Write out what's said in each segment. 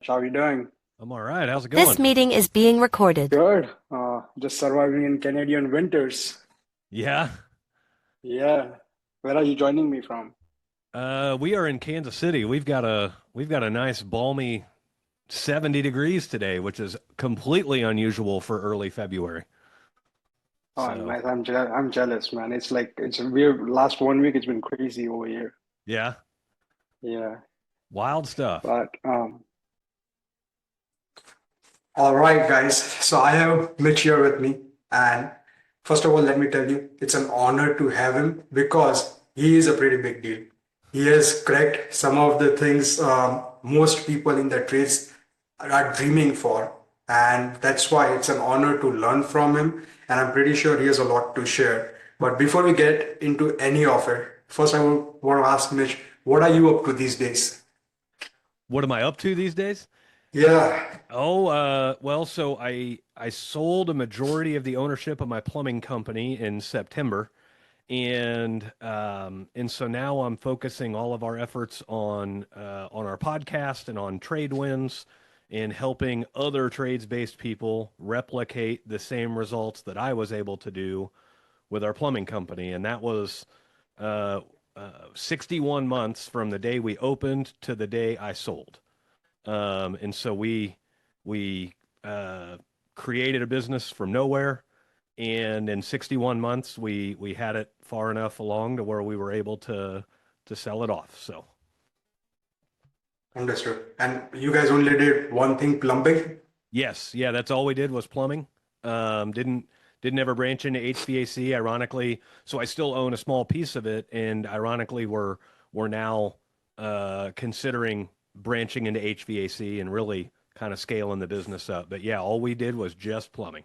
How are you doing? I'm all right. How's it This going? meeting is being recorded. Good. Just surviving in Canadian winters. Yeah. Yeah. Where are you joining me from? We are in Kansas City. We've got a nice balmy 70 degrees today, which is completely unusual for early February. Oh, So, nice. I'm jealous, man. It's like it's weird. Last 1 week, it's been crazy over here. yeah, Yeah. wild stuff. But all right, guys. So I have Mitch here with me, and first of all, let me tell you, it's an honor to have him because he is a pretty big deal. He has cracked some of the things most people in the trades are dreaming for, and that's why it's an honor to learn from him. And I'm pretty sure he has a lot to share. But before we get into any of it, first I want to ask Mitch, what are you up to these days? What am I up to these days? Yeah. Oh, well, so I sold a majority of the ownership of my plumbing company in September, and so now I'm focusing all of our efforts on our podcast and on trade wins and helping other trades-based people replicate the same results that I was able to do with our plumbing company. And that was uh, 61 months from the day we opened to the day I sold. And so we created a business from nowhere, and in 61 months we had it far enough along to where we were able to sell it off. So Understood. And you guys only did one thing, plumbing? yes, yeah, that's all we did was plumbing. Didn't ever branch into HVAC, ironically. So I still own a small piece of it, and ironically we're now considering branching into HVAC and really kind of scaling the business up. But yeah, all we did was just plumbing.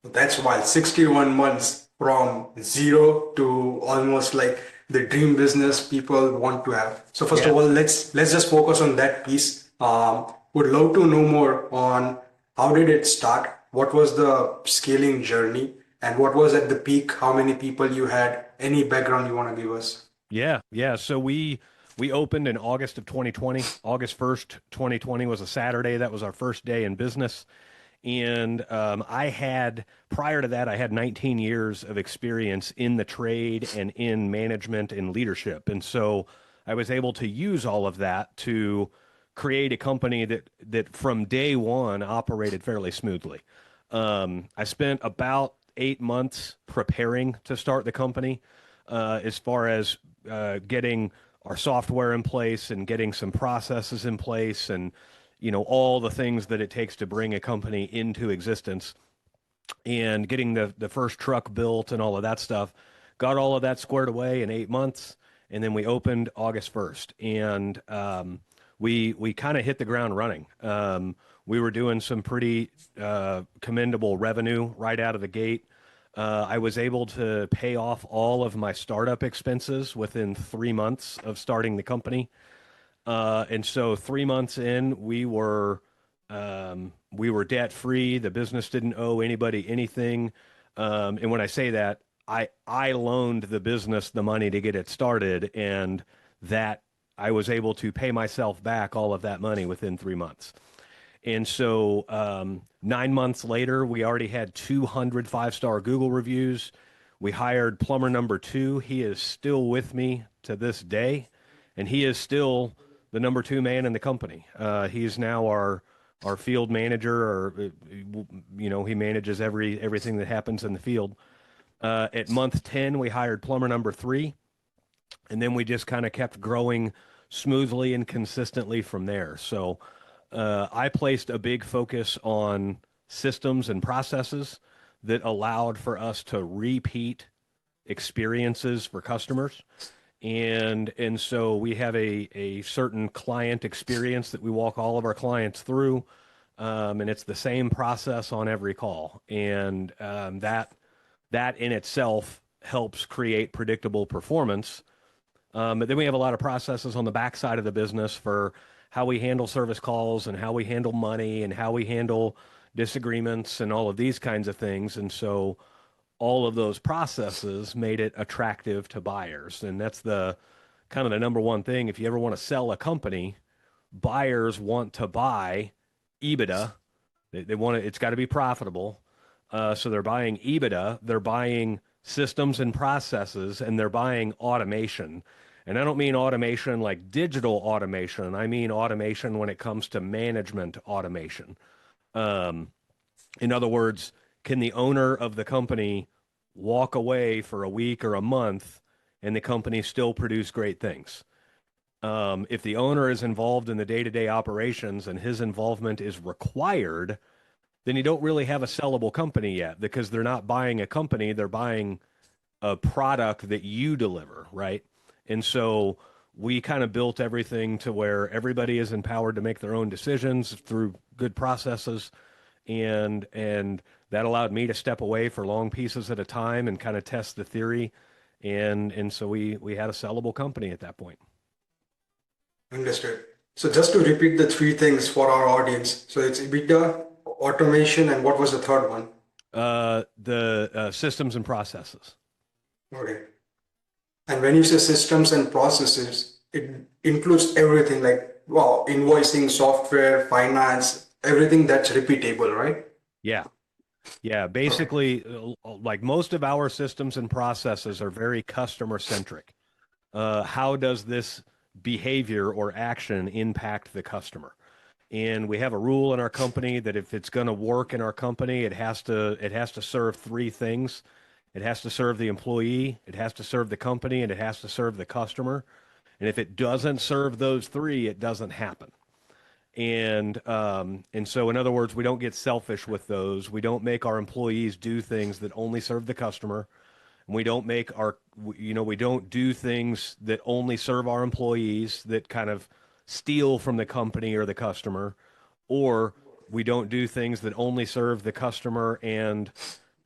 That's wild. 61 months from zero to almost like the dream business people want to have. So first of Yeah. all, let's just focus on that piece. Would love to know more on how did it start? What was the scaling journey? And what was at the peak? How many people you had? Any background you want to give us? Yeah, yeah. So we opened in August of 2020. August 1st, 2020 was a Saturday. That was our first day in business. And I had, prior to that, I had 19 years of experience in the trade and in management and leadership. And so I was able to use all of that to create a company that from day one operated fairly smoothly. I spent about 8 months preparing to start the company, as far as getting our software in place and getting some processes in place and all the things that it takes to bring a company into existence and getting the first truck built and all of that stuff. Got all of that squared away in 8 months, and then we opened August 1st, and we kind of hit the ground running. We were doing some pretty commendable revenue right out of the gate. I was able to pay off all of my startup expenses within 3 months of starting the company. And so 3 months in, we were debt free. The business didn't owe anybody anything. And when I say that, I loaned the business the money to get it started, and that I was able to pay myself back all of that money within 3 months. And so 9 months later, we already had 200 five-star Google reviews. We hired plumber number two. He is still with me to this day, and he is still the number two man in the company. He is now our field manager, or he manages everything that happens in the field. At month 10, we hired plumber number three, and then we just kind of kept growing smoothly and consistently from there. So I placed a big focus on systems and processes that allowed for us to repeat experiences for customers. And so we have a certain client experience that we walk all of our clients through, and it's the same process on every call. And that in itself helps create predictable performance. But then we have a lot of processes on the backside of the business for how we handle service calls and how we handle money and how we handle disagreements and all of these kinds of things. And so all of those processes made it attractive to buyers. And that's the kind of the number one thing. If you ever want to sell a company, buyers want to buy EBITDA. They want it, it's got to be profitable. So they're buying EBITDA, they're buying systems and processes, and they're buying automation. And I don't mean automation like digital automation. I mean automation when it comes to management automation. Um, in other words, can the owner of the company walk away for a week or a month and the company still produce great things? If the owner is involved in the day-to-day operations and his involvement is required, then you don't really have a sellable company yet because they're not buying a company, they're buying a product that you deliver, right? And so we kind of built everything to where everybody is empowered to make their own decisions through good processes, and that allowed me to step away for long pieces at a time and kind of test the theory, and so we had a sellable company at that point. Understood. So just to repeat the three things for our audience. So it's EBITDA, automation, and what was the third one? The systems and processes. Okay. And when you say systems and processes, it includes everything like, wow, invoicing, software, finance, everything that's repeatable, right? Yeah. Yeah, Okay. basically, like most of our systems and processes are very customer centric. How does this behavior or action impact the customer? And we have a rule in our company that if it's going to work in our company, it has to serve three things. It has to serve the employee, it has to serve the company, and it has to serve the customer. And if it doesn't serve those three, it doesn't happen. And so in other words, we don't get selfish with those. We don't make our employees do things that only serve the customer. And we don't make our, we don't do things that only serve our employees that kind of steal from the company or the customer, or we don't do things that only serve the customer and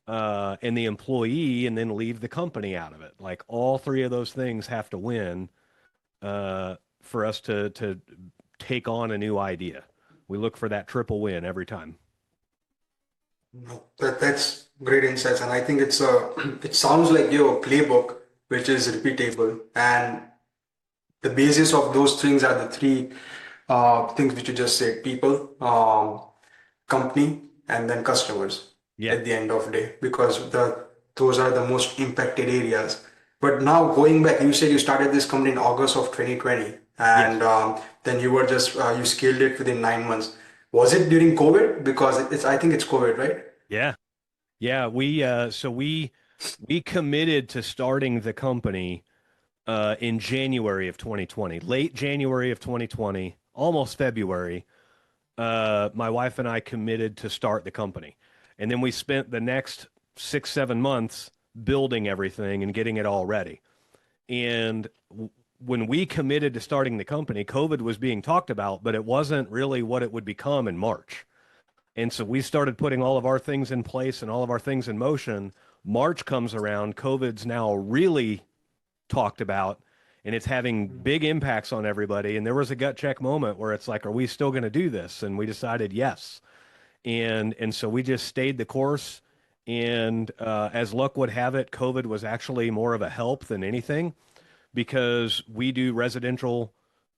the employee and then leave the company out of it. Like all three of those things have to win for us to take on a new idea. We look for that triple win every time. No, that's great insights, and I think it's a it sounds like your playbook, which is repeatable, and the basis of those things are the three things which you just said: people, company, and then customers Yeah. at the end of the day, because those are the most impacted areas. But now going back, you said you started this company in August of 2020, Yes. and then you were just you scaled it within 9 months. Was it during COVID? Because it's I think it's COVID, right? Yeah. Yeah. We committed to starting the company in January of 2020, late January of 2020, almost February. My wife and I committed to start the company. And then we spent the next 6, 7 months building everything and getting it all ready. And when we committed to starting the company, COVID was being talked about, but it wasn't really what it would become in March. And so we started putting all of our things in place and all of our things in motion. March comes around, COVID's now really talked about, and it's having big impacts on everybody. And there was a gut check moment where it's like, are we still going to do this? And we decided yes. And so we just stayed the course. And as luck would have it, COVID was actually more of a help than anything because we do residential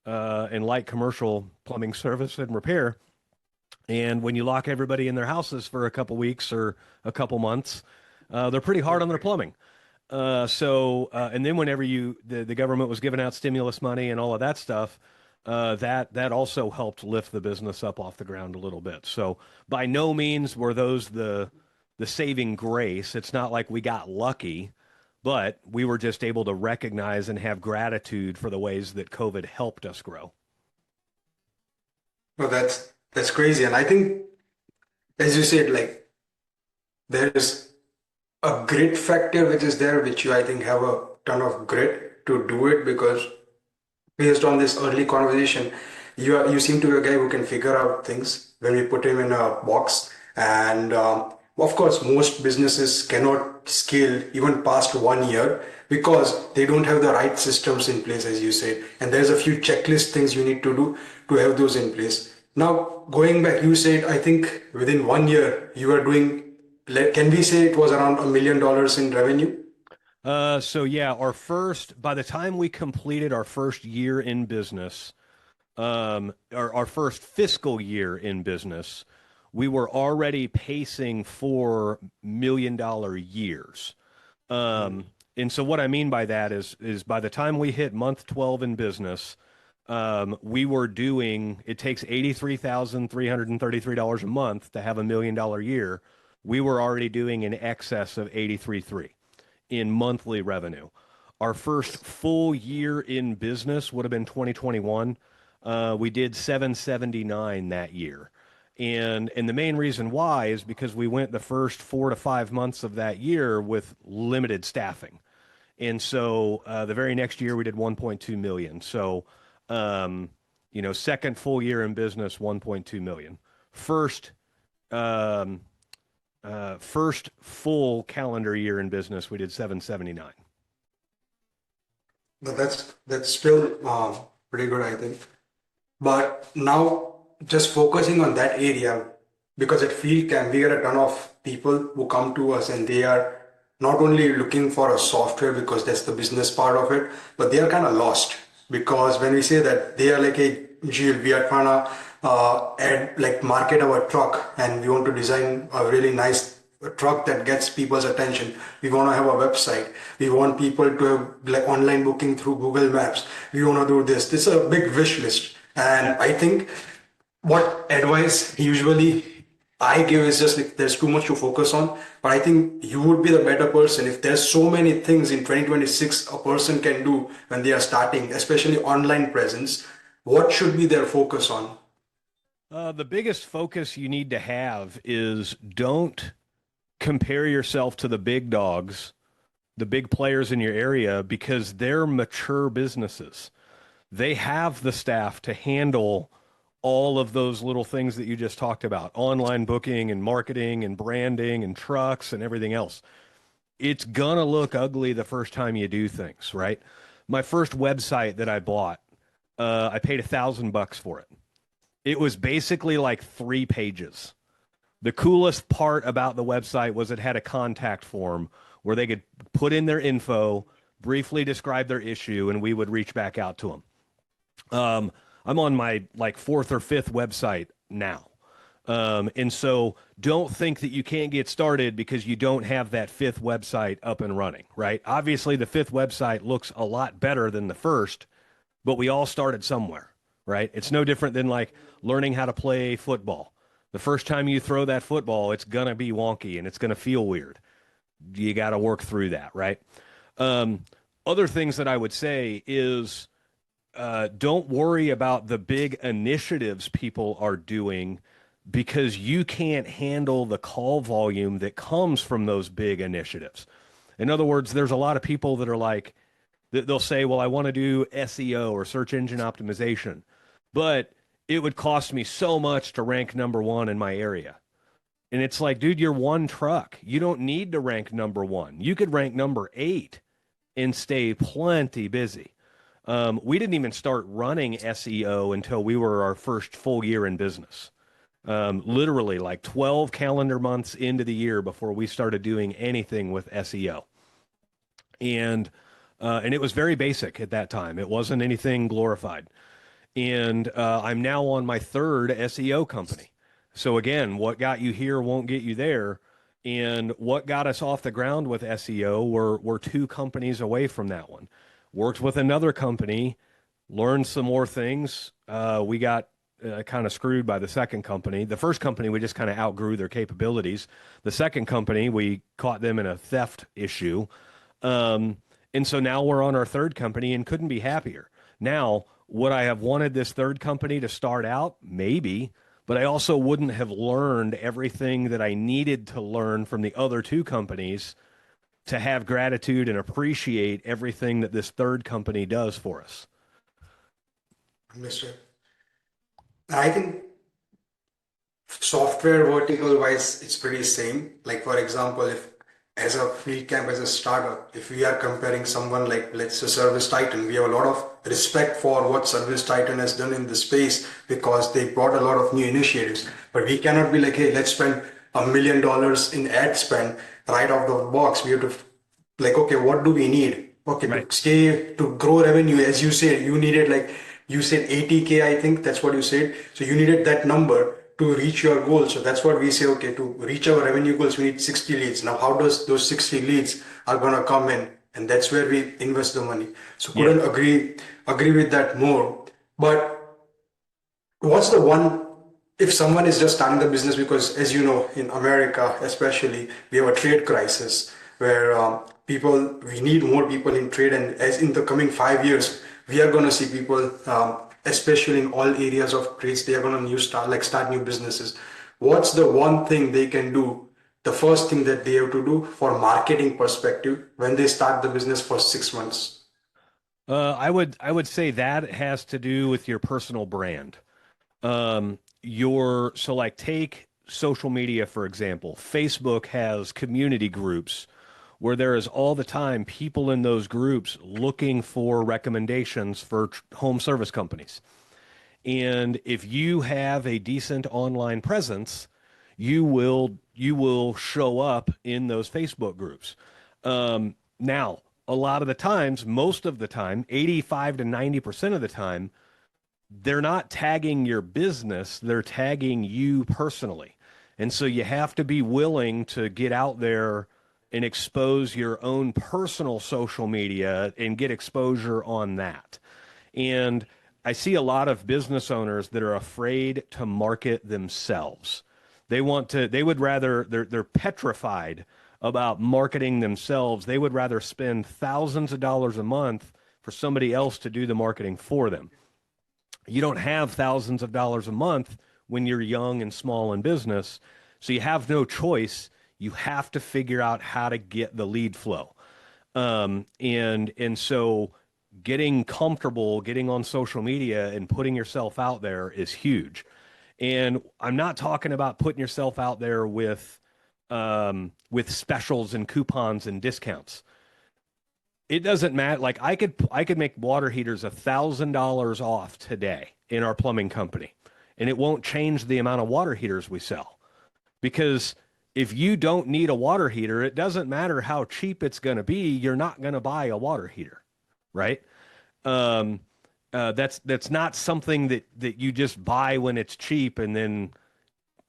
and light commercial plumbing service and repair. And when you lock everybody in their houses for a couple weeks or a couple months, they're pretty hard on their plumbing. And then whenever the government was giving out stimulus money and all of that stuff, that also helped lift the business up off the ground a little bit. So by no means were those the saving grace. It's not like we got lucky, but we were just able to recognize and have gratitude for the ways that COVID helped us grow. No, that's crazy, and I think, as you said, like there's a grit factor which is there, which you I think have a ton of grit to do it because based on this early conversation, you seem to be a guy who can figure out things when we put him in a box. And of course, most businesses cannot scale even past 1 year because they don't have the right systems in place, as you said. And there's a few checklist things you need to do to have those in place. Now, going back, you said I think within 1 year you are doing. Can we say it was around $1 million in revenue? So yeah, by the time we completed our first year in business, our first fiscal year in business, we were already pacing $4 million years. And so what I mean by that is by the time we hit month 12 in business, we were doing, it takes $83,333 a month to have $1 million year. We were already doing in excess of 83.3 in monthly revenue. Our first full year in business would have been 2021. We did 779 that year. And the main reason why is because we went the first 4 to 5 months of that year with limited staffing. And so the very next year we did 1.2 million. So, second full year in business, 1.2 million. Um, first full calendar year in business, we did 779. But that's still pretty good, I think. But now, just focusing on that area, because at FieldCamp, we get a ton of people who come to us and they are not only looking for a software because that's the business part of it, but they are kind of lost. Because when we say that they are like, hey, Gilles, we are trying to market our truck and we want to design a really nice truck that gets people's attention. We want to have a website. We want people to have like online booking through Google Maps. We want to do this. This is a big wish list. And I think what advice usually I give is just like there's too much to focus on. But I think you would be the better person if there's so many things in 2026 a person can do when they are starting, especially online presence. What should be their focus on? The biggest focus you need to have is don't compare yourself to the big dogs, the big players in your area, because they're mature businesses. They have the staff to handle all of those little things that you just talked about, online booking and marketing and branding and trucks and everything else. It's gonna look ugly the first time you do things, right? My first website that I bought, I paid $1,000 for it. It was basically like 3 pages. The coolest part about the website was it had a contact form where they could put in their info, briefly describe their issue, and we would reach back out to them. I'm on my like fourth or fifth website now. And so don't think that you can't get started because you don't have that fifth website up and running, right? Obviously, the fifth website looks a lot better than the first, but we all started somewhere, right? It's no different than like learning how to play football. The first time you throw that football, it's going to be wonky and it's going to feel weird. You got to work through that, right? Other things that I would say is don't worry about the big initiatives people are doing because you can't handle the call volume that comes from those big initiatives. In other words, there's a lot of people that are like, they'll say, well, I want to do SEO or search engine optimization, but it would cost me so much to rank number one in my area. And it's like, dude, you're one truck. You don't need to rank number one. You could rank number 8 and stay plenty busy. We didn't even start running SEO until we were our first full year in business. Literally like 12 calendar months into the year before we started doing anything with SEO. And it was very basic at that time. It wasn't anything glorified. And I'm now on my third SEO company. So again, what got you here won't get you there. And what got us off the ground with SEO were 2 companies away from that one. Worked with another company, learned some more things. We got kind of screwed by the second company. The first company, we just kind of outgrew their capabilities. The second company, we caught them in a theft issue. And so now we're on our third company and couldn't be happier. Now, would I have wanted this third company to start out? Maybe, but I also wouldn't have learned everything that I needed to learn from the other 2 companies to have gratitude and appreciate everything that this third company does for us. Understood. I think software vertical wise, it's pretty same. Like for example, if as a field camp, as a startup, if we are comparing someone like let's say Service Titan, we have a lot of respect for what Service Titan has done in the space because they brought a lot of new initiatives. But we cannot be like, hey, let's spend $1 million in ad spend right out of the box. We have to like, okay, what do we need? Okay, Right. to grow revenue, as you say, you needed like You said 80K, I think that's what you said. So you needed that number to reach your goal. So that's what we say, okay, to reach our revenue goals, we need 60 leads. Now, how does those 60 leads are gonna come in? And that's where we invest the money. So Yeah. couldn't agree with that more. But what's the one, if someone is just starting the business, because as you know, in America especially, we have a trade crisis where we need more people in trade, and as in the coming 5 years, we are going to see people, especially in all areas of trades, they are going to start new businesses. What's the one thing they can do? The first thing that they have to do for marketing perspective when they start the business for 6 months. I would say that has to do with your personal brand. So like take social media, for example. Facebook has community groups where there is all the time people in those groups looking for recommendations for home service companies. And if you have a decent online presence, you will show up in those Facebook groups. Now, a lot of the times, most of the time, 85 to 90% of the time, they're not tagging your business, they're tagging you personally. And so you have to be willing to get out there and expose your own personal social media and get exposure on that. And I see a lot of business owners that are afraid to market themselves. They would rather, they're petrified about marketing themselves. They would rather spend thousands of dollars a month for somebody else to do the marketing for them. You don't have thousands of dollars a month when you're young and small in business. So you have no choice. You have to figure out how to get the lead flow. And so getting comfortable, getting on social media and putting yourself out there is huge. And I'm not talking about putting yourself out there with specials and coupons and discounts. It doesn't matter. Like I could make water heaters $1,000 off today in our plumbing company, and it won't change the amount of water heaters we sell. Because if you don't need a water heater, it doesn't matter how cheap it's going to be. You're not going to buy a water heater, right? Um, that's not something that you just buy when it's cheap and then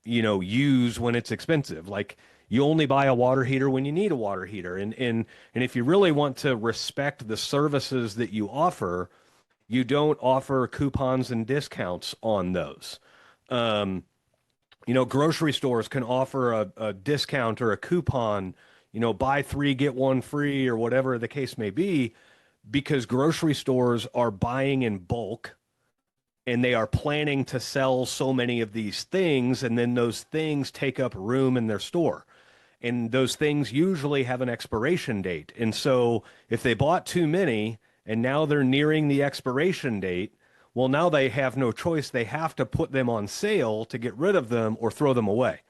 use when it's expensive. Like you only buy a water heater when you need a water heater, and if you really want to respect the services that you offer, you don't offer coupons and discounts on those. Um, Grocery stores can offer a discount or a coupon, buy three, get one free, or whatever the case may be, because grocery stores are buying in bulk and they are planning to sell so many of these things. And then those things take up room in their store. And those things usually have an expiration date. And so if they bought too many and now they're nearing the expiration date, well, now they have no choice. They have to put them on sale to get rid of them or throw them away.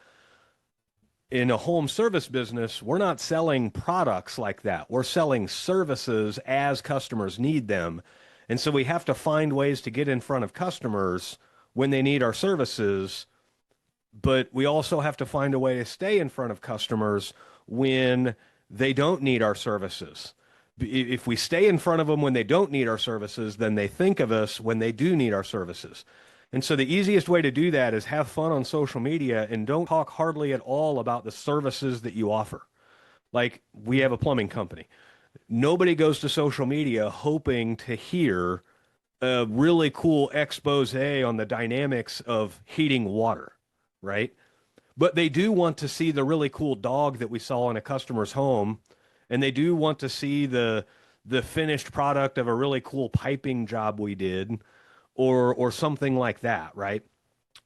In a home service business, we're not selling products like that. We're selling services as customers need them. And so we have to find ways to get in front of customers when they need our services, but we also have to find a way to stay in front of customers when they don't need our services. If we stay in front of them when they don't need our services, then they think of us when they do need our services. And so the easiest way to do that is have fun on social media and don't talk hardly at all about the services that you offer. Like we have a plumbing company. Nobody goes to social media hoping to hear a really cool expose on the dynamics of heating water, right? But they do want to see the really cool dog that we saw in a customer's home, and they do want to see the finished product of a really cool piping job we did, or something like that, right?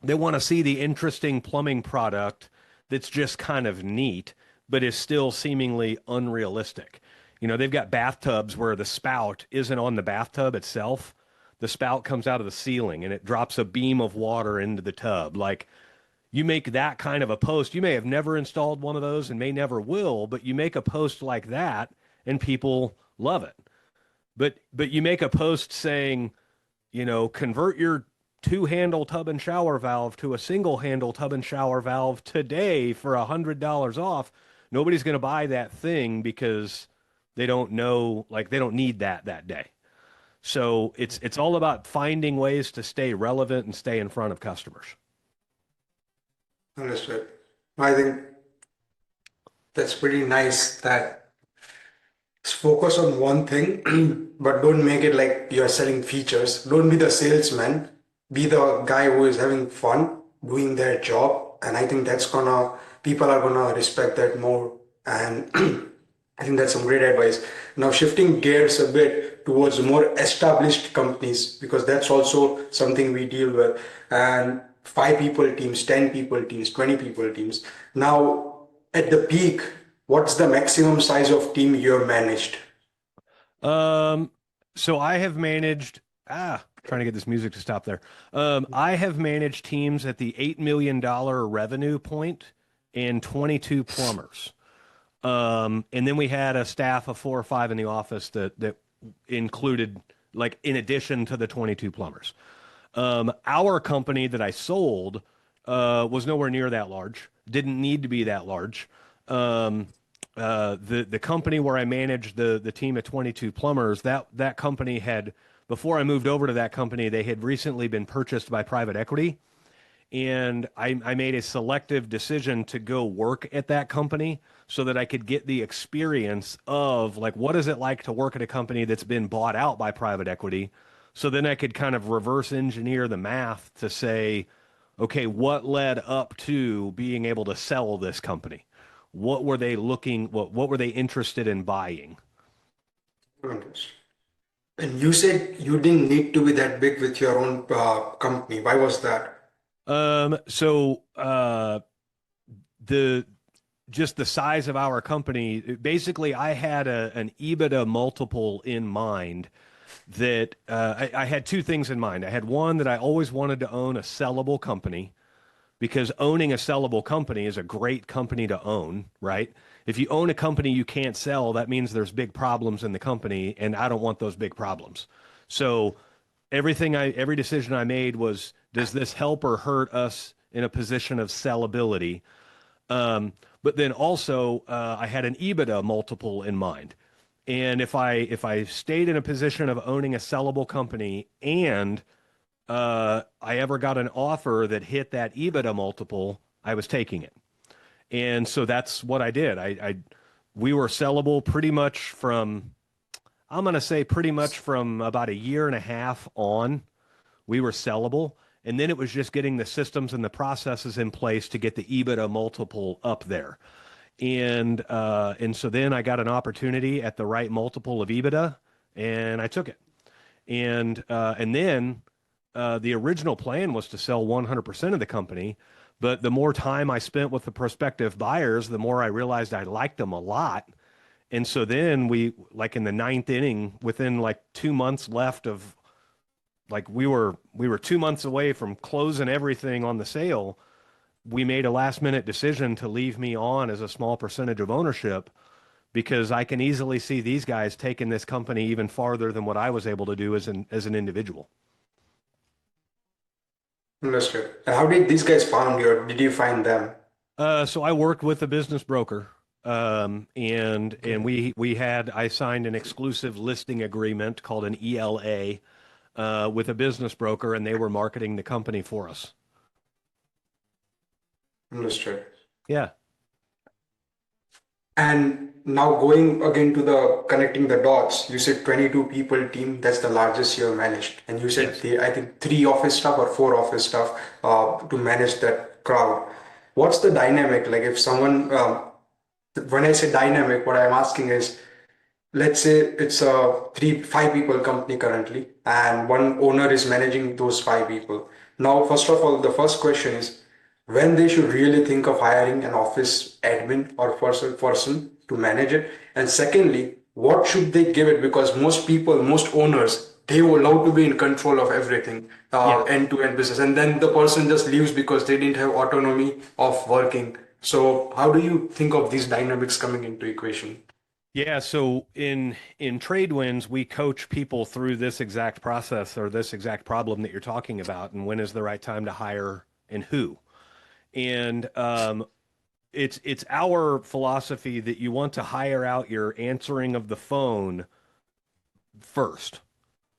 They want to see the interesting plumbing product that's just kind of neat, but is still seemingly unrealistic. They've got bathtubs where the spout isn't on the bathtub itself. The spout comes out of the ceiling and it drops a beam of water into the tub. Like you make that kind of a post. You may have never installed one of those and may never will, but you make a post like that and people love it. But you make a post saying, convert your two-handle tub and shower valve to a single-handle tub and shower valve today for $100 off. Nobody's going to buy that thing because they don't know, like they don't need that day. So it's all about finding ways to stay relevant and stay in front of customers. Understood. I think that's pretty nice that focus on one thing, but don't make it like you're selling features. Don't be the salesman. Be the guy who is having fun doing their job. And I think people are gonna respect that more. And I think that's some great advice. Now, shifting gears a bit towards more established companies, because that's also something we deal with. And 5 people teams, 10 people teams, 20 people teams. Now, at the peak, what's the maximum size of team you've managed? Um, so I have managed, trying to get this music to stop there. I have managed teams at the $8 million revenue point and 22 plumbers. And then we had a staff of 4 or 5 in the office that included, like, in addition to the 22 plumbers. Our company that I sold was nowhere near that large. Didn't need to be that large. Um, the company where I managed the team of 22 plumbers, that company had, before I moved over to that company, they had recently been purchased by private equity, and I made a selective decision to go work at that company so that I could get the experience of, like, what is it like to work at a company that's been bought out by private equity. So then I could kind of reverse engineer the math to say, okay, what led up to being able to sell this company? What were they interested in buying? And you said you didn't need to be that big with your own company. Why was that? So the just the size of our company, basically I had an EBITDA multiple in mind that I had two things in mind. I had one that I always wanted to own a sellable company, because owning a sellable company is a great company to own, right? If you own a company you can't sell, that means there's big problems in the company, and I don't want those big problems. So every decision I made was, does this help or hurt us in a position of sellability? But then also, I had an EBITDA multiple in mind. And if I stayed in a position of owning a sellable company, and I ever got an offer that hit that EBITDA multiple, I was taking it. And so that's what I did. We were sellable pretty much from, I'm going to say pretty much from about a year and a half on. We were sellable. And then it was just getting the systems and the processes in place to get the EBITDA multiple up there. And so then I got an opportunity at the right multiple of EBITDA, and I took it. And then the original plan was to sell 100% of the company, but the more time I spent with the prospective buyers, the more I realized I liked them a lot. And so then we, like in the ninth inning, within like 2 months left of, like, we were 2 months away from closing everything on the sale, we made a last minute decision to leave me on as a small percentage of ownership, because I can easily see these guys taking this company even farther than what I was able to do as an individual. Understood. And how did these guys found you, or did you find them? So I worked with a business broker, and Okay. I signed an exclusive listing agreement called an ELA with a business broker, and they were marketing the company for us. Understood. Yeah. And now going again to the connecting the dots, you said 22 people team, that's the largest you have managed. And you said Yes. I think 3 office staff or 4 office staff to manage that crowd. What's the dynamic? Like if someone, when I say dynamic, what I'm asking is, let's say it's a 5 people company currently, and one owner is managing those 5 people. Now, first of all, the first question is when they should really think of hiring an office admin or person to manage it. And secondly, what should they give it? Because most people, most owners, they would love to be in control of everything, Yeah. end-to-end business, and then the person just leaves because they didn't have autonomy of working. So, how do you think of these dynamics coming into equation? Yeah, so in trade winds, we coach people through this exact process or this exact problem that you're talking about, and when is the right time to hire and who. And it's our philosophy that you want to hire out your answering of the phone first.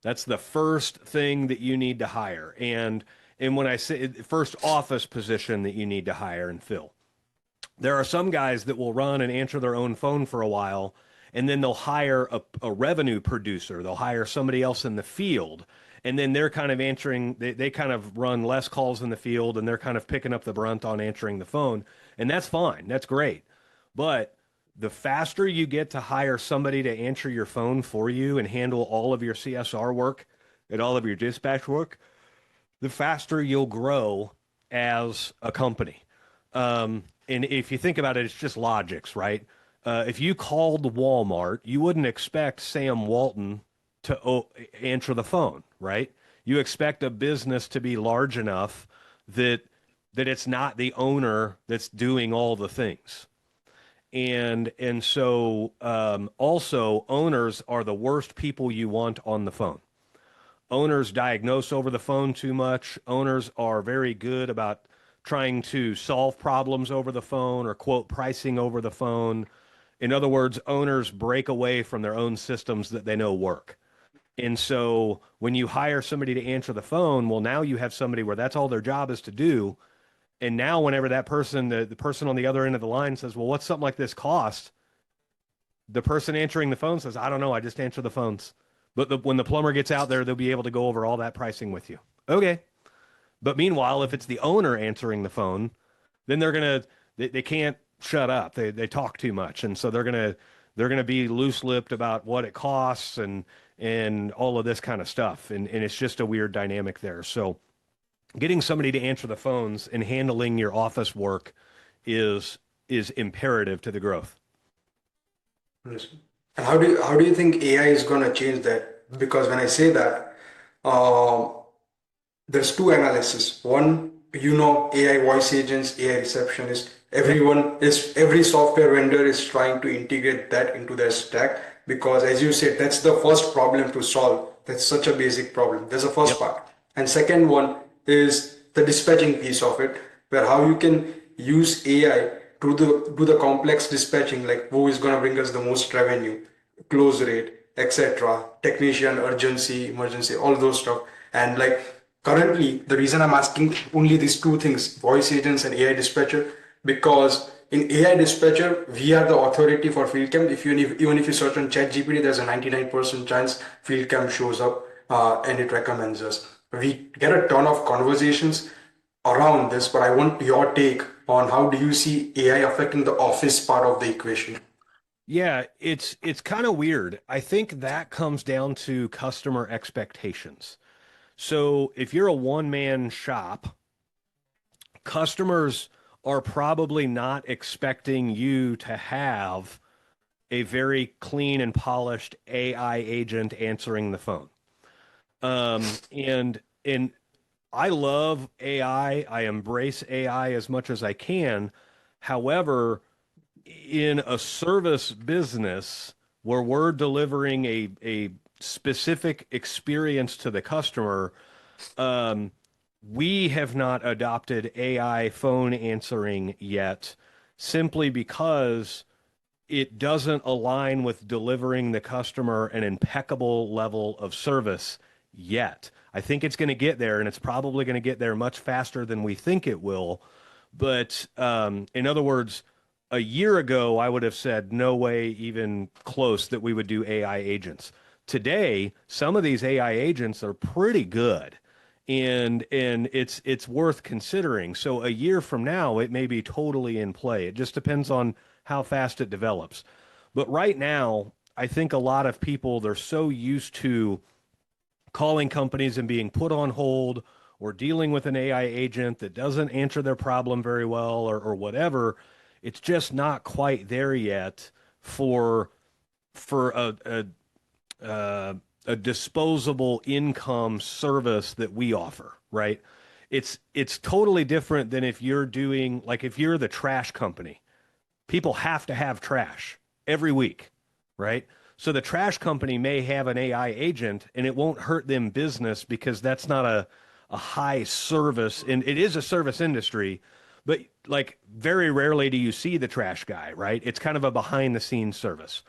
That's the first thing that you need to hire. And when I say first office position that you need to hire and fill, there are some guys that will run and answer their own phone for a while, and then they'll hire a revenue producer. They'll hire somebody else in the field, and then they're kind of answering, they kind of run less calls in the field, and they're kind of picking up the brunt on answering the phone. And that's fine. That's great. But the faster you get to hire somebody to answer your phone for you and handle all of your CSR work and all of your dispatch work, the faster you'll grow as a company. And if you think about it, it's just logics, right? If you called Walmart, you wouldn't expect Sam Walton to answer the phone, right? You expect a business to be large enough that it's not the owner that's doing all the things. And so also owners are the worst people you want on the phone. Owners diagnose over the phone too much. Owners are very good about trying to solve problems over the phone or quote pricing over the phone. In other words, owners break away from their own systems that they know work. And so when you hire somebody to answer the phone, well, now you have somebody where that's all their job is to do. And now whenever that person, the person on the other end of the line says, well, what's something like this cost? The person answering the phone says, I don't know. I just answer the phones. But when the plumber gets out there, they'll be able to go over all that pricing with you. Okay. But meanwhile, if it's the owner answering the phone, then they can't shut up. They talk too much. And so they're gonna be loose-lipped about what it costs and all of this kind of stuff. And it's just a weird dynamic there. So getting somebody to answer the phones and handling your office work is imperative to the growth. Yes. And how do you think AI is going to change that? Because when I say that, uh, there's two analysis. One, AI voice agents, AI receptionist. Yep. Every software vendor is trying to integrate that into their stack because, as you said, that's the first problem to solve. That's such a basic problem. There's a first Yep. part. And second one is the dispatching piece of it, where how you can use AI to do the complex dispatching, like who is going to bring us the most revenue, close rate, etc., technician, urgency, emergency, all those stuff. And like currently, the reason I'm asking only these two things, voice agents and AI dispatcher, because in AI dispatcher, we are the authority for FieldCamp. Even if you search on ChatGPT, there's a 99% chance FieldCamp shows up and it recommends us. We get a ton of conversations around this, but I want your take on how do you see AI affecting the office part of the equation? Yeah, it's kind of weird. I think that comes down to customer expectations. So if you're a one-man shop, customers are probably not expecting you to have a very clean and polished AI agent answering the phone. And I love AI. I embrace AI as much as I can. However, in a service business where we're delivering a specific experience to the customer, um, we have not adopted AI phone answering yet, simply because it doesn't align with delivering the customer an impeccable level of service yet. I think it's going to get there, and it's probably going to get there much faster than we think it will. But in other words, a year ago, I would have said no way even close that we would do AI agents. Today, some of these AI agents are pretty good, and it's worth considering. So a year from now, it may be totally in play. It just depends on how fast it develops. But right now, I think a lot of people, they're so used to calling companies and being put on hold or dealing with an AI agent that doesn't answer their problem very well or whatever. It's just not quite there yet for for a disposable income service that we offer, right? It's totally different than if you're doing, like, if you're the trash company. People have to have trash every week, right? So the trash company may have an AI agent and it won't hurt them business because that's not a high service, and it is a service industry, but like very rarely do you see the trash guy, right? It's kind of a behind the scenes service.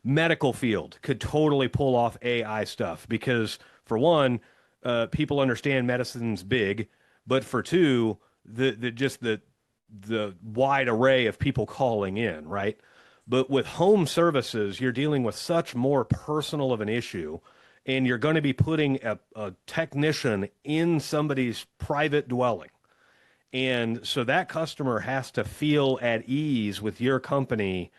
Medical field could totally pull off AI stuff because for one, people understand medicine's big, but for two, the wide array of people calling in, right? But with home services, you're dealing with such more personal of an issue, and you're going to be putting a technician in somebody's private dwelling. And so that customer has to feel at ease with your company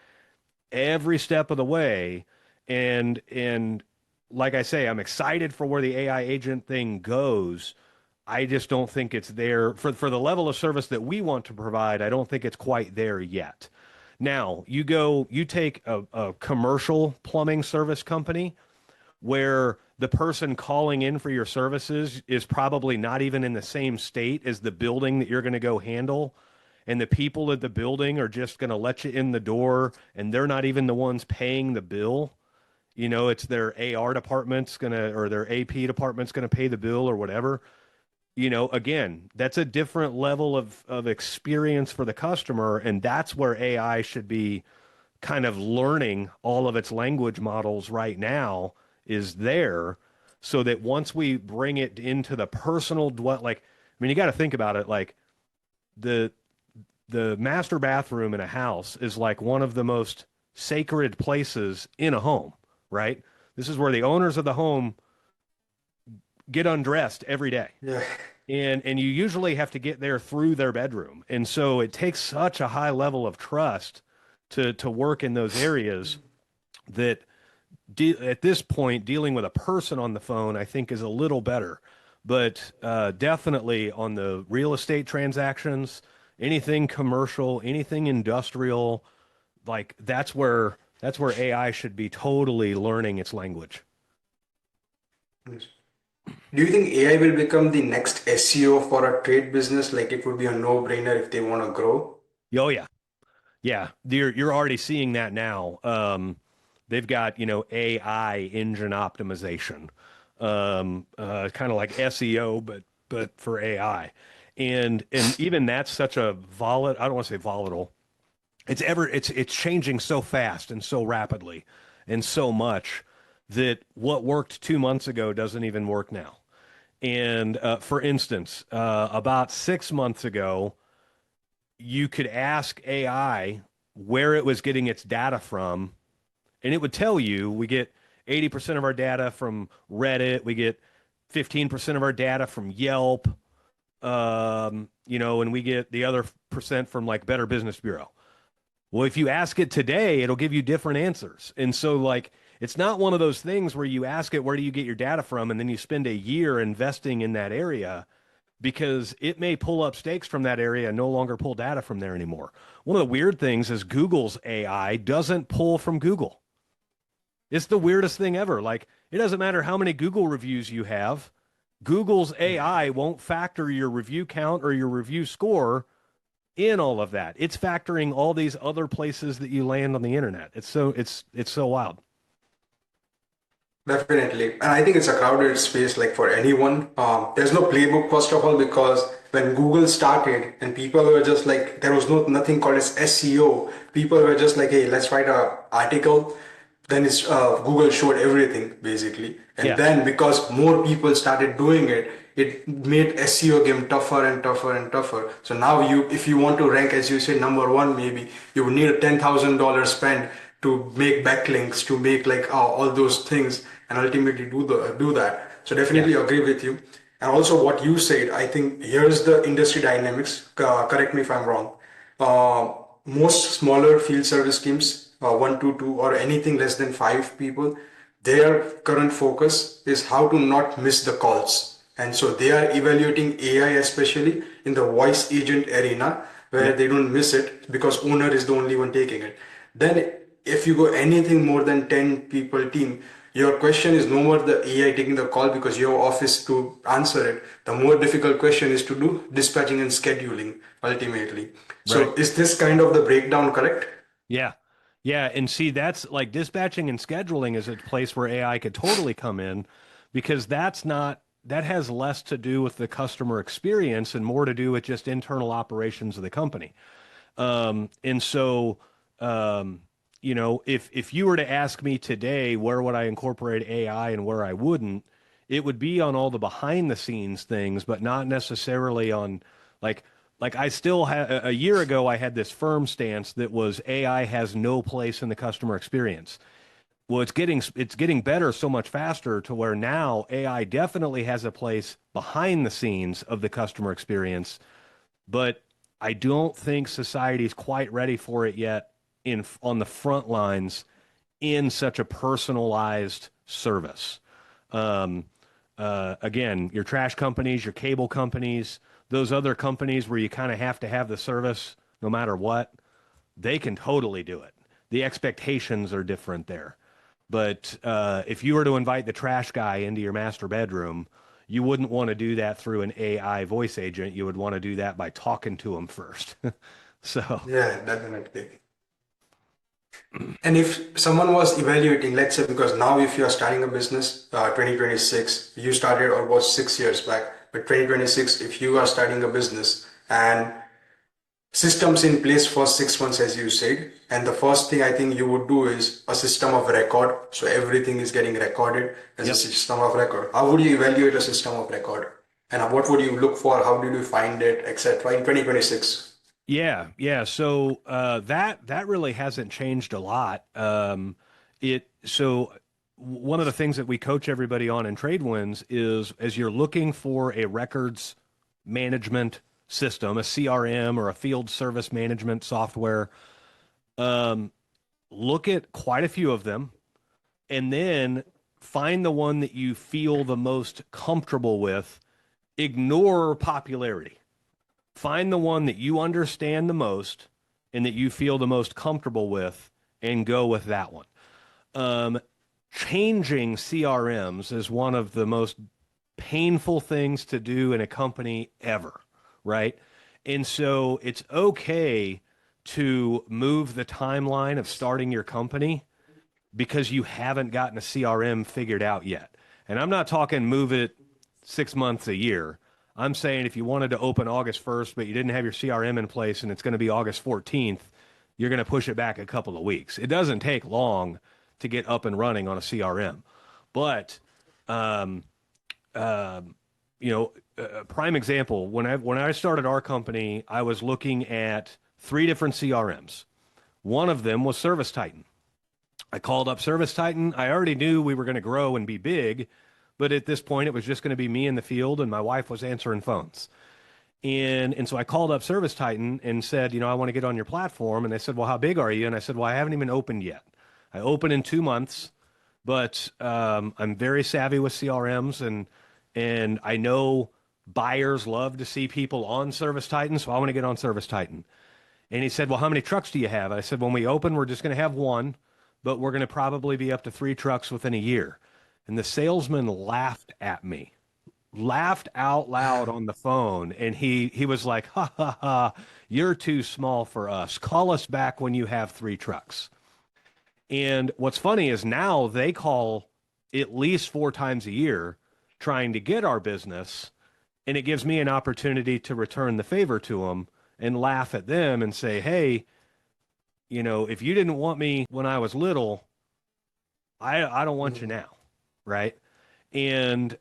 every step of the way. And like I say, I'm excited for where the AI agent thing goes. I just don't think it's there for the level of service that we want to provide. I don't think it's quite there yet. Now, you take a commercial plumbing service company where the person calling in for your services is probably not even in the same state as the building that you're going to go handle. And the people at the building are just going to let you in the door and they're not even the ones paying the bill. You know, it's their AR department's going to, or their AP department's going to pay the bill or whatever. You know, again, that's a different level of experience for the customer. And that's where AI should be kind of learning all of its language models right now is there so that once we bring it into the personal like, I mean, you got to think about it like the, the master bathroom in a house is like one of the most sacred places in a home, right? This is where the owners of the home get undressed every day. Yeah. And you usually have to get there through their bedroom. And so it takes such a high level of trust to work in those areas that at this point, dealing with a person on the phone, I think is a little better. But definitely on the real estate transactions, anything commercial, anything industrial, like that's where AI should be totally learning its language. Yes. Do you think AI will become the next SEO for a trade business? Like it would be a no-brainer if they want to grow? Oh yeah. Yeah, you're already seeing that now. They've got, you know, AI engine optimization, kind of like SEO, but for AI, and even that's such a volatile. I don't want to say volatile. It's changing so fast and so rapidly, and so much that what worked 2 months ago doesn't even work now. And for instance, about 6 months ago you could ask AI where it was getting its data from, and it would tell you we get 80% of our data from Reddit, we get 15% of our data from Yelp, you know, and we get the other percent from like Better Business Bureau. Well, if you ask it today, it'll give you different answers. And so, like, it's not one of those things where you ask it, where do you get your data from? And then you spend a year investing in that area because it may pull up stakes from that area and no longer pull data from there anymore. One of the weird things is Google's AI doesn't pull from Google. It's the weirdest thing ever. Like, it doesn't matter how many Google reviews you have, Google's AI won't factor your review count or your review score in all of that. It's factoring all these other places that you land on the internet. It's so wild. Definitely. And I think it's a crowded space, like for anyone. There's no playbook, first of all, because when Google started and people were just like, there was nothing called as SEO. People were just like, hey, let's write a article. Then Google showed everything basically. And Yeah, then because more people started doing it, it made SEO game tougher and tougher and tougher. So now if you want to rank, as you say, number one, maybe you would need a $10,000 spend to make backlinks, to make like all those things, and ultimately do that. So yeah, definitely agree with you. And also what you said, I think here's the industry dynamics. Correct me if I'm wrong. Most smaller field service teams, one to two or anything less than five people, their current focus is how to not miss the calls. And so they are evaluating AI, especially in the voice agent arena, where yep, they don't miss it because owner is the only one taking it. Then if you go anything more than 10 people team, your question is no more the AI taking the call because your office to answer it. The more difficult question is to do dispatching and scheduling ultimately. right. So is this kind of the breakdown correct? Yeah. Yeah. And see, that's like dispatching and scheduling is a place where AI could totally come in because that has less to do with the customer experience and more to do with just internal operations of the company. And so, um, if you were to ask me today where would I incorporate AI and where I wouldn't, it would be on all the behind the scenes things, but not necessarily on like I still have a year ago I had this firm stance that was AI has no place in the customer experience. Well, it's getting better so much faster to where now AI definitely has a place behind the scenes of the customer experience, but I don't think society's quite ready for it yet in on the front lines in such a personalized service. Um, again, your trash companies, your cable companies, those other companies where you kind of have to have the service no matter what, they can totally do it. The expectations are different there. But if you were to invite the trash guy into your master bedroom, you wouldn't want to do that through an AI voice agent. You would want to do that by talking to him first. So, Yeah, definitely. And if someone was evaluating, let's say, because now if you are starting a business, 2026, you started almost 6 years back, but 2026, if you are starting a business and systems in place for 6 months, as you said, and the first thing I think you would do is a system of record. So everything is getting recorded as a yep. system of record. How would you evaluate a system of record? And what would you look for? How did you find it, etc. in 2026? Yeah, yeah. So that really hasn't changed a lot. It so one of the things that we coach everybody on in TradeWinds is as you're looking for a records management system, a CRM or a field service management software, um, look at quite a few of them, and then find the one that you feel the most comfortable with. Ignore popularity. Find the one that you understand the most and that you feel the most comfortable with and go with that one. Um, Changing CRMs is one of the most painful things to do in a company ever, right? And so it's okay to move the timeline of starting your company because you haven't gotten a CRM figured out yet. And I'm not talking move it 6 months, a year. I'm saying if you wanted to open August 1st, but you didn't have your CRM in place and it's going to be August 14th, you're going to push it back a couple of weeks. It doesn't take long to get up and running on a CRM. But, um, prime example, when I started our company, I was looking at three different CRMs. One of them was Service Titan. I called up Service Titan. I already knew we were going to grow and be big, but at this point, it was just going to be me in the field, and my wife was answering phones. And so I called up Service Titan and said, I want to get on your platform. And they said, well, how big are you? And I said, well, I haven't even opened yet. I open in 2 months, but I'm very savvy with CRMs, and I know buyers love to see people on Service Titan, so I want to get on Service Titan. And he said, well, how many trucks do you have? I said, when we open, we're just going to have one, but we're going to probably be up to 3 trucks within a year. And the salesman laughed at me, laughed out loud on the phone. And he was like, ha, ha, ha, you're too small for us. Call us back when you have 3 trucks. And what's funny is now they call at least 4 times a year trying to get our business. And it gives me an opportunity to return the favor to them and laugh at them and say, hey, if you didn't want me when I was little, I don't want you Mhm. now, right? And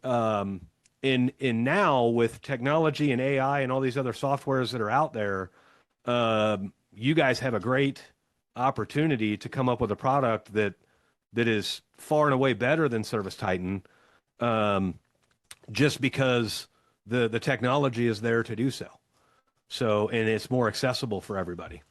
in now with technology and AI and all these other softwares that are out there, you guys have a great opportunity to come up with a product that is far and away better than Service Titan, um, just because the technology is there to do so. So, and it's more accessible for everybody.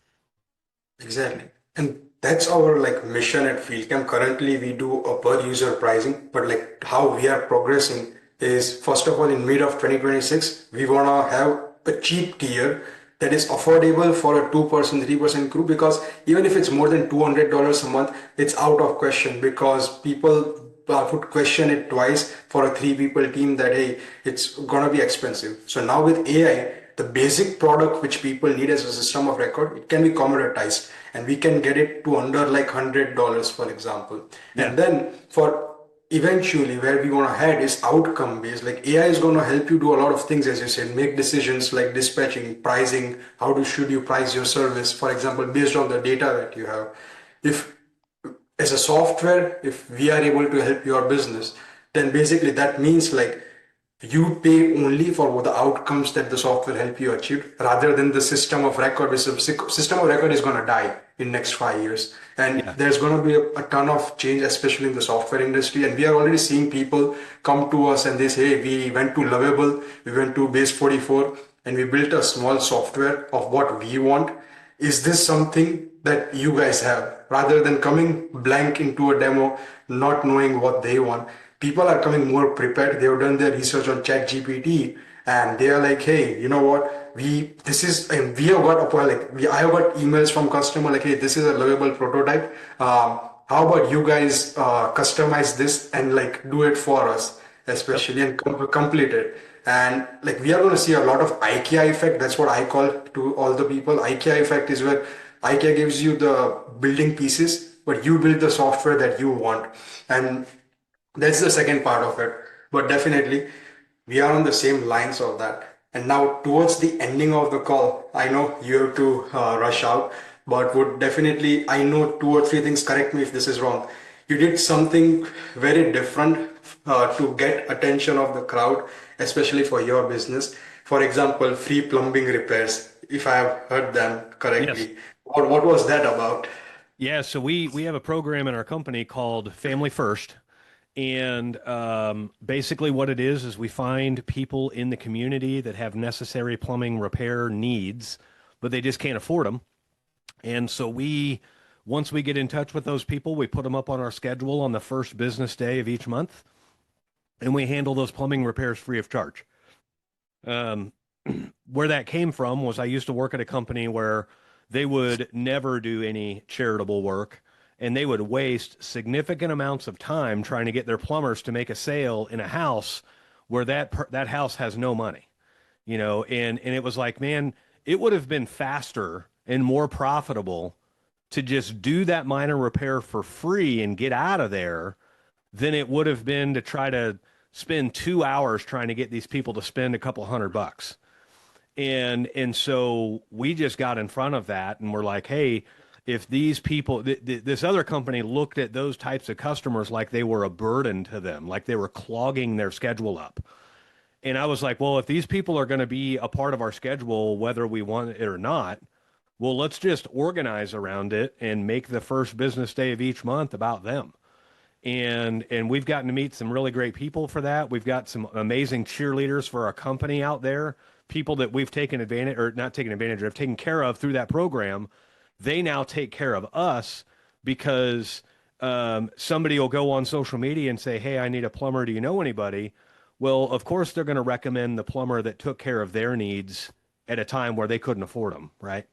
Exactly. And that's our like mission at FieldCamp. Currently, we do a per user pricing, but like how we are progressing is first of all, in mid of 2026, we wanna have a cheap tier that is affordable for a 2%, 3% crew because even if it's more than $200 a month, it's out of question because people would question it twice for a 3 people team that hey, it's gonna be expensive. So now with AI, the basic product which people need as a system of record, it can be commoditized and we can get it to under like $100, for example. Yeah. And then for eventually where we want to head is outcome based. Like AI is going to help you do a lot of things, as you said, make decisions like dispatching, pricing, should you price your service, for example, based on the data that you have. If as a software, if we are able to help your business, then basically that means like you pay only for the outcomes that the software help you achieve rather than the system of record. System of record is going to die in next 5 years, and Yeah. there's going to be a ton of change, especially in the software industry. And we are already seeing people come to us and they say, hey, we went to Lovable, we went to base 44, and we built a small software of what we want. Is this something that you guys have? Rather than coming blank into a demo, not knowing what they want, people are coming more prepared. They've done their research on ChatGPT, and they are like, hey, you know what? We this is and we have got I have got emails from customer like, hey, this is a lovable prototype. How about you guys customize this and like do it for us, Yep. especially and complete it. And like we are going to see a lot of IKEA effect. That's what I call to all the people. IKEA effect is where IKEA gives you the building pieces, but you build the software that you want. And that's the second part of it. But definitely, we are on the same lines of that. And now, towards the ending of the call, I know you have to rush out, but would definitely, I know two or three things, correct me if this is wrong. You did something very different to get attention of the crowd, especially for your business. For example, free plumbing repairs, if I have heard them Yes. correctly. What was that about? Yeah, so we have a program in our company called Family First, and basically what it is we find people in the community that have necessary plumbing repair needs, but they just can't afford them. And so once we get in touch with those people, we put them up on our schedule on the first business day of each month, and we handle those plumbing repairs free of charge. Um, where that came from was I used to work at a company where they would never do any charitable work, and they would waste significant amounts of time trying to get their plumbers to make a sale in a house where that house has no money, and it was like, man, it would have been faster and more profitable to just do that minor repair for free and get out of there than it would have been to try to spend 2 hours trying to get these people to spend a couple $100. And so we just got in front of that and we're like, hey, if these people, this other company looked at those types of customers like they were a burden to them, like they were clogging their schedule up. And I was like, well, if these people are going to be a part of our schedule, whether we want it or not, well, let's just organize around it and make the first business day of each month about them. And we've gotten to meet some really great people for that. We've got some amazing cheerleaders for our company out there, people that we've taken advantage or not taken advantage of, taken care of through that program. They now take care of us because somebody will go on social media and say, hey, I need a plumber. Do you know anybody? Well, of course, they're going to recommend the plumber that took care of their needs at a time where they couldn't afford them, right?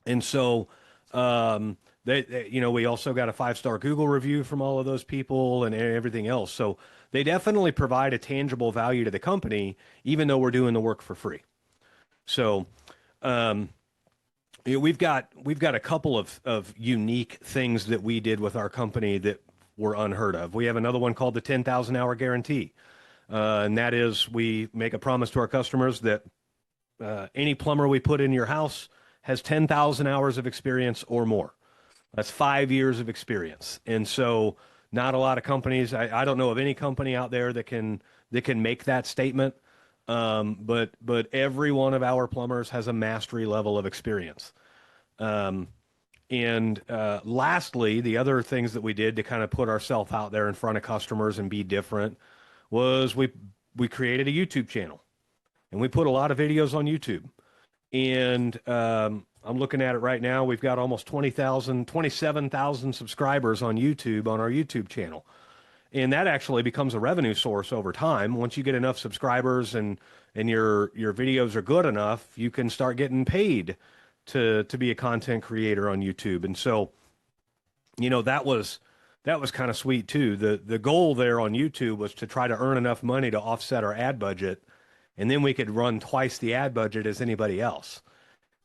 And so, we also got a 5-star Google review from all of those people and everything else. So they definitely provide a tangible value to the company, even though we're doing the work for free. So, um, we've got a couple of unique things that we did with our company that were unheard of. We have another one called the 10,000 hour guarantee. And that is we make a promise to our customers that any plumber we put in your house has 10,000 hours of experience or more. That's 5 years of experience. And so not a lot of companies, I don't know of any company out there that can make that statement. But every one of our plumbers has a mastery level of experience. Um, and lastly, the other things that we did to kind of put ourselves out there in front of customers and be different was we created a YouTube channel and we put a lot of videos on YouTube. And I'm looking at it right now. We've got almost 27,000 subscribers on YouTube on our YouTube channel. And that actually becomes a revenue source over time. Once you get enough subscribers and your videos are good enough, you can start getting paid to be a content creator on YouTube. And so, that was kind of sweet too. The goal there on YouTube was to try to earn enough money to offset our ad budget, and then we could run twice the ad budget as anybody else.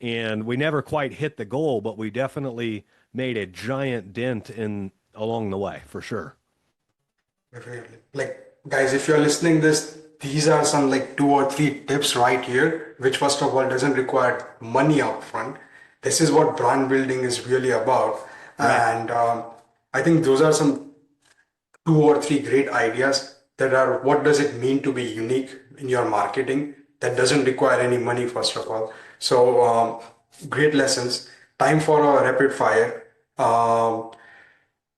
And we never quite hit the goal, but we definitely made a giant dent in along the way for sure. Definitely. Like, guys, if you're listening this, these are some like two or three tips right here, which first of all doesn't require money upfront. This is what brand building is really about. Right. And I think those are some two or three great ideas that are what does it mean to be unique in your marketing that doesn't require any money, first of all. So, great lessons. Time for a rapid fire.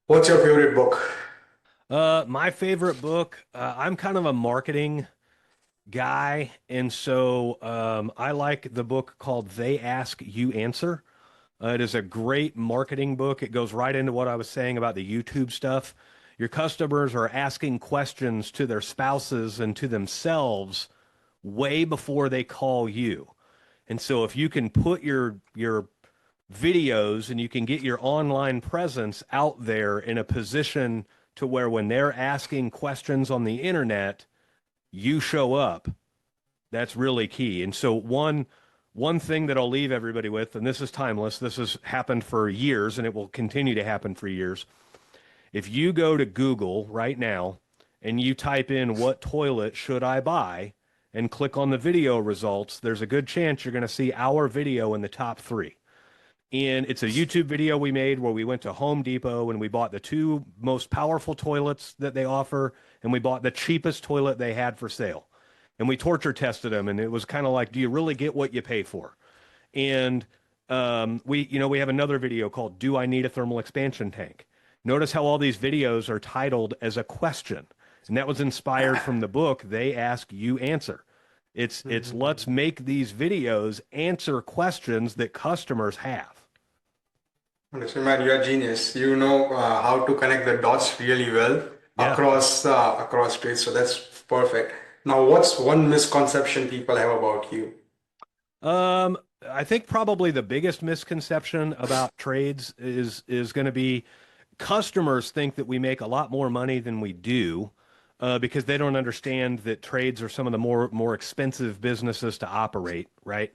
What's your favorite book? My favorite book, I'm kind of a marketing guy, and so I like the book called They Ask, You Answer. It is a great marketing book. It goes right into what I was saying about the YouTube stuff. Your customers are asking questions to their spouses and to themselves way before they call you. And so if you can put your videos and you can get your online presence out there in a position to where when they're asking questions on the internet, you show up, that's really key. And so one thing that I'll leave everybody with, and this is timeless, this has happened for years and it will continue to happen for years. If you go to Google right now and you type in what toilet should I buy and click on the video results, there's a good chance you're going to see our video in the top three. And it's a YouTube video we made where we went to Home Depot and we bought the two most powerful toilets that they offer, and we bought the cheapest toilet they had for sale. And we torture tested them, and it was kind of like, do you really get what you pay for? And we have another video called "Do I Need a Thermal Expansion Tank?" Notice how all these videos are titled as a question, and that was inspired from the book They Ask, You Answer. It's let's make these videos answer questions that customers have. Listen, man, you're a genius. You know how to connect the dots really well Yeah. across trades. So that's perfect. Now, what's one misconception people have about you? Um, I think probably the biggest misconception about trades is going to be customers think that we make a lot more money than we do, because they don't understand that trades are some of the more expensive businesses to operate, right?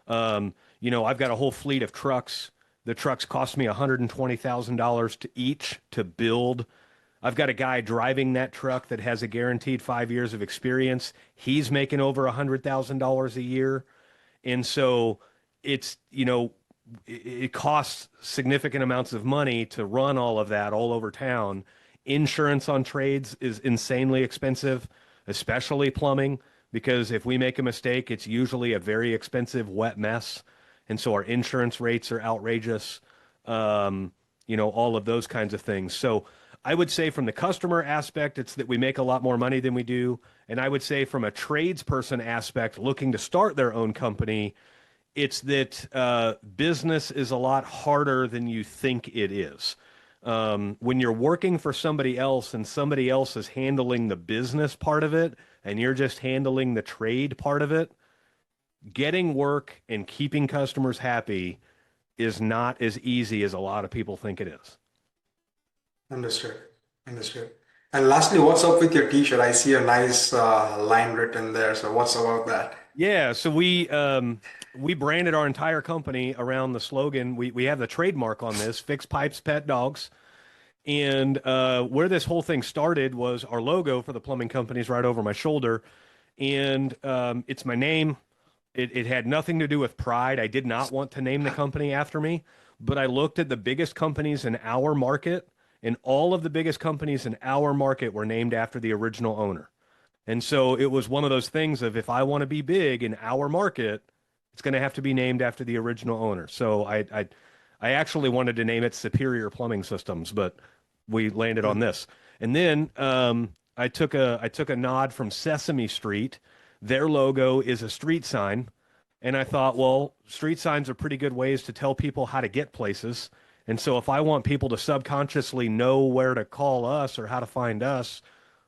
I've got a whole fleet of trucks. The trucks cost me $120,000 to each to build. I've got a guy driving that truck that has a guaranteed 5 years of experience. He's making over $100,000 a year. And so it costs significant amounts of money to run all of that all over town. Insurance on trades is insanely expensive, especially plumbing, because if we make a mistake, it's usually a very expensive wet mess. And so our insurance rates are outrageous, all of those kinds of things. So I would say from the customer aspect, it's that we make a lot more money than we do. And I would say from a tradesperson aspect, looking to start their own company, it's that business is a lot harder than you think it is. When you're working for somebody else and somebody else is handling the business part of it and you're just handling the trade part of it, getting work and keeping customers happy is not as easy as a lot of people think it is. Understood. Understood. And lastly, what's up with your t-shirt? I see a nice line written there. So what's about that? Yeah, so we branded our entire company around the slogan. We have the trademark on this: fix pipes, pet dogs. And where this whole thing started was our logo for the plumbing company's right over my shoulder, and it's my name. It had nothing to do with pride. I did not want to name the company after me, but I looked at the biggest companies in our market, and all of the biggest companies in our market were named after the original owner. And so it was one of those things of if I want to be big in our market, it's going to have to be named after the original owner. So I actually wanted to name it Superior Plumbing Systems, but we landed on this. And then I took a nod from Sesame Street. Their logo is a street sign, and I thought, well, street signs are pretty good ways to tell people how to get places. And so if I want people to subconsciously know where to call us or how to find us,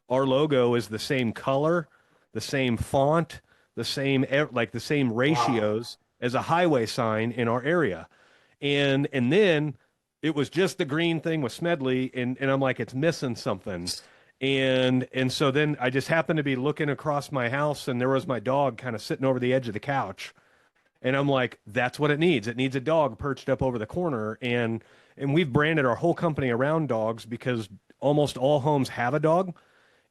our logo is the same color, the same font, the same Wow. ratios as a highway sign in our area. And then it was just the green thing with Smedley, and I'm like, it's missing something. And so then I just happened to be looking across my house, and there was my dog kind of sitting over the edge of the couch. And I'm like, that's what it needs. It needs a dog perched up over the corner. And we've branded our whole company around dogs because almost all homes have a dog.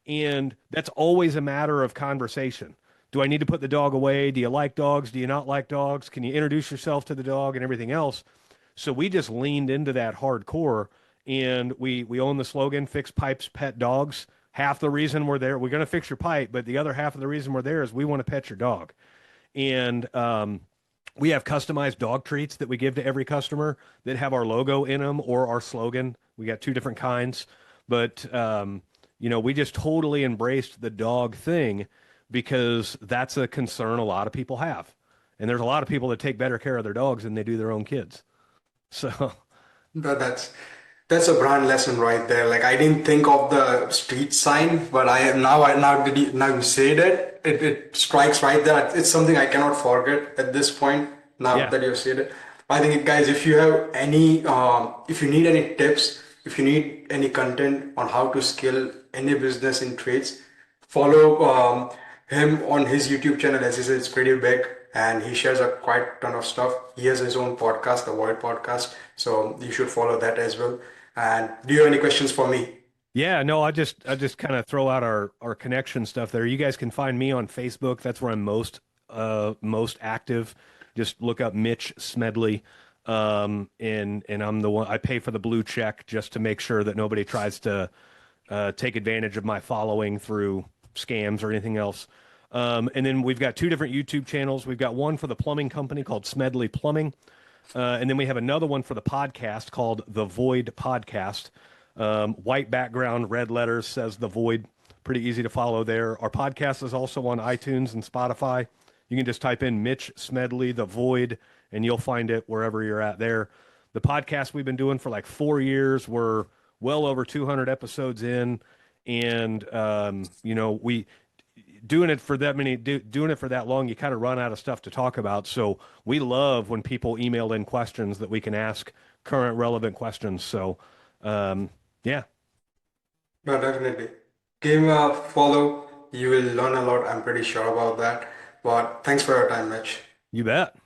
And that's always a matter of conversation. Do I need to put the dog away? Do you like dogs? Do you not like dogs? Can you introduce yourself to the dog and everything else? So we just leaned into that hardcore. and we own the slogan "Fix Pipes, Pet Dogs." Half the reason we're there, we're going to fix your pipe, but the other half of the reason we're there is we want to pet your dog. And we have customized dog treats that we give to every customer that have our logo in them or our slogan. We got two different kinds, but we just totally embraced the dog thing because that's a concern a lot of people have. And there's a lot of people that take better care of their dogs than they do their own kids. So, But that's a brand lesson right there. Like I didn't think of the street sign, but now you say that it strikes right there. It's something I cannot forget at this point. Now yeah. that you've said it, I think guys, if you have any, if you need any tips, if you need any content on how to scale any business in trades, follow him on his YouTube channel. As he said, it's pretty big and he shares a quite ton of stuff. He has his own podcast, the Void Podcast, so you should follow that as well. And do you have any questions for me? Yeah, no, I just kind of throw out our connection stuff there. You guys can find me on Facebook. That's where I'm most active. Just look up Mitch Smedley. And I'm the one I pay for the blue check just to make sure that nobody tries to take advantage of my following through scams or anything else. And then we've got two different YouTube channels. We've got one for the plumbing company called Smedley Plumbing. And then we have another one for the podcast called The Void Podcast. White background, red letters says The Void. Pretty easy to follow there. Our podcast is also on iTunes and Spotify. You can just type in Mitch Smedley, The Void, and you'll find it wherever you're at there. The podcast we've been doing for like 4 years. We're well over 200 episodes in. And, we doing it for that doing it for that long, you kind of run out of stuff to talk about. So we love when people email in questions that we can ask current relevant questions. So, yeah, No, definitely. Give him a follow. You will learn a lot. I'm pretty sure about that. But thanks for your time, Mitch. you bet.